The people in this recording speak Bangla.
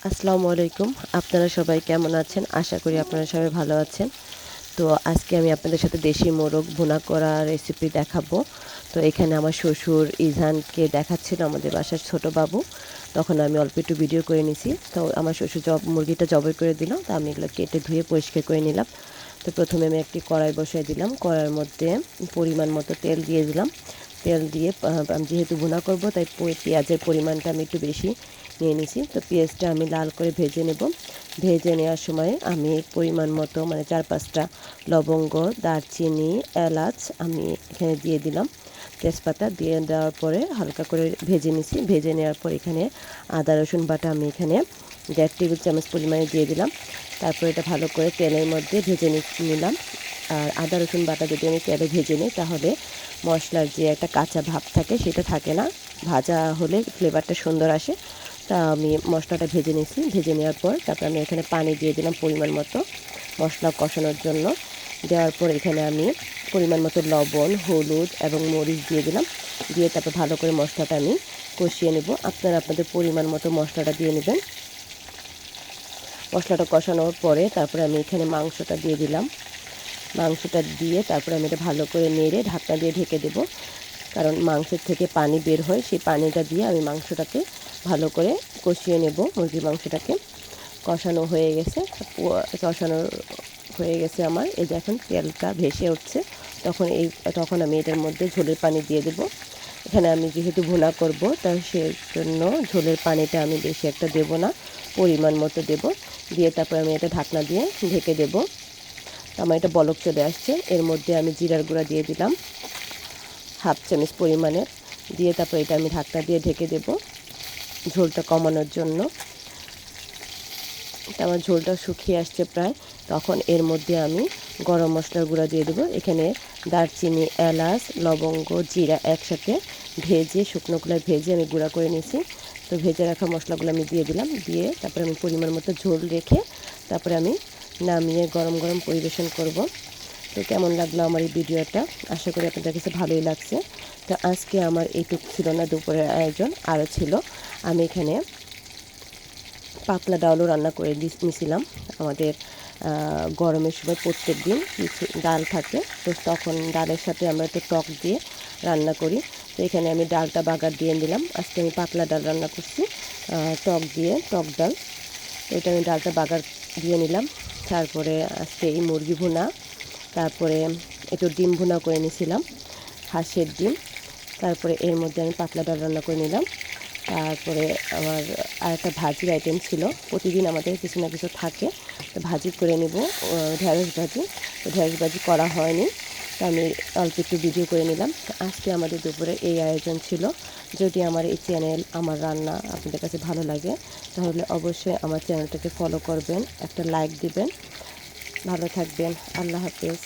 আসসালামু আলাইকুম। আপনারা সবাই কেমন আছেন? আশা করি আপনারা সবাই ভালো আছেন। তো আজকে আমি আপনাদের সাথে দেশি মোরগ ভুনা করা রেসিপি দেখাবো। তো এখানে আমার শ্বশুর ইজানকে দেখাচ্ছিল আমাদের বাসার ছোট বাবু। তখন আমি অল্প একটু ভিডিও করে নিছি। তো আমার শ্বশুর মুরগিটা জবাই করে দিল। তো আমি এগুলো কেটে ধুয়ে পরিষ্কার করে নিলাম। তো প্রথমে আমি একটি কড়াই বসাই দিলাম। কড়াইয়ের মধ্যে পরিমাণ মতো তেল দিয়ে দিলাম। তেল দিয়ে আমি যেহেতু ভুনা করব তাই পেঁয়াজের পরিমাণটা আমি একটু বেশি নিয়ে নিছি। তো পেঁয়াজটা আমি লাল করে ভেজে নেব। ভেজে নেওয়ার সময় আমি পরিমাণ মতো মানে 4-5টা লবঙ্গ, দারচিনি, এলাচ আমি এখানে দিয়ে দিলাম। তেজপাতা দিয়ে দেওয়ার পরে হালকা করে ভেজে নিছি। ভেজে নেওয়ার পর এখানে আদা রসুন বাটা আমি এখানে 1.5 টেবিল চামচ পরিমাণে দিয়ে দিলাম। তারপর এটা ভালো করে তেলের মধ্যে ভেজে নিলাম। আর আদা রসুন বাটা যদি আমি তেলে ভেজে নিই তাহলে মশলার যে একটা কাঁচা ভাব থাকে সেটা থাকে না। ভাজা হলে ফ্লেভারটা সুন্দর আসে। তা আমি মশলাটা ভেজে নিয়েছি। ভেজে নেওয়ার পর তারপর আমি এখানে পানি দিয়ে দিলাম পরিমাণ মতো মশলা কষানোর জন্য। দেওয়ার পর এখানে আমি পরিমাণ মতো লবণ, হলুদ এবং মরিচ দিয়ে দিলাম। দিয়ে তারপর ভালো করে মশলাটা আমি কষিয়ে নেব। আপনারা আপনাদের পরিমাণ মতো মশলাটা দিয়ে নেবেন। মশলাটা কষানোর পরে তারপরে আমি এখানে মাংসটা দিয়ে দিলাম। মাংসটা দিয়ে তারপরে আমি এটা ভালো করে নেড়ে ঢাকনা দিয়ে ঢেকে দেব। কারণ মাংসের থেকে পানি বের হয়, সেই পানিটা দিয়ে আমি মাংসটাকে ভালো করে কষিয়ে নেব। মুরগির মাংসটাকে কষানো হয়ে গেছে। কষানো হয়ে গেছে আমার। এই যে এখন তেলটা ভেসে উঠছে, তখন আমি এটার মধ্যে ঝোলের পানি দিয়ে দেব। এখানে আমি যেহেতু ভুনা করব তাই সেজন্য ঝোলের পানিটা আমি বেশি একটা দেব না, পরিমাণ মতো দেব। দিয়ে তারপর আমি এটা ঢাকনা দিয়ে ঢেকে দেব। আমার এটা বলক চলে আসছে। এর মধ্যে আমি জিরার গুঁড়া দিয়ে দিলাম 1/2 চামচ পরিমাণের। দিয়ে তারপর এটা আমি ঢাকনা দিয়ে ঢেকে দেব ঝোলটা কমানোর জন্য। আমার ঝোলটা শুকিয়ে আসছে প্রায়। তখন এর মধ্যে আমি গরম মশলার গুঁড়া দিয়ে দেবো। এখানে দারচিনি, এলাচ, লবঙ্গ, জিরা একসাথে ভেজে শুকনো খোলায় ভেজে আমি গুঁড়া করে নিয়েছি। তো ভেজে রাখা মশলাগুলো আমি দিয়ে দিলাম। দিয়ে তারপরে আমি পরিমাণ মতো ঝোল রেখে তারপরে আমি নামিয়ে গরম গরম পরিবেশন করব। তো কেমন লাগলো আমার এই ভিডিওটা? আশা করি আপনাদের কাছে ভালোই লাগছে। তো আজকে আমার এইটুকু ছিল না দুপুরের আয়োজন, আরও ছিল। আমি এখানে পাতলা ডালও রান্না করে নিয়েছিলাম। আমাদের গরমের সময় প্রত্যেক দিন কিছু ডাল থাকে, তো তখন ডালের সাথে আমরা একটু টক দিয়ে রান্না করি। তো এখানে আমি ডালটা বাগার দিয়ে দিলাম। আজকে আমি পাতলা ডাল রান্না করছি টক দিয়ে, টক ডাল। তো এটা আমি ডালটা বাগার দিয়ে নিলাম। তারপরে আজকে এই মুরগি ভুনা, তারপরে একটু ডিম ভুনা করে নিয়েছিলাম, হাঁসের ডিম। তারপরে এর মধ্যে আমি পাতলা ডাল রান্না করে নিলাম। তারপরে আমার আরেকটা ভাজির আইটেম ছিল। প্রতিদিন আমাদের কিছু না কিছু থাকে, তো ভাজি করে নেব, ঢেঁড়স ভাজি। তো ঢেঁড়স ভাজি করা হয়নি, তো আমি অল্প একটু ভিডিও করে নিলাম। আজকে আমাদের দুপুরে এই আয়োজন ছিল। যদি আমার এই চ্যানেল, আমার রান্না আপনাদের কাছে ভালো লাগে তাহলে অবশ্যই আমার চ্যানেলটাকে ফলো করবেন, একটা লাইক দিবেন। ভালো থাকবেন। আল্লাহ হাফেজ।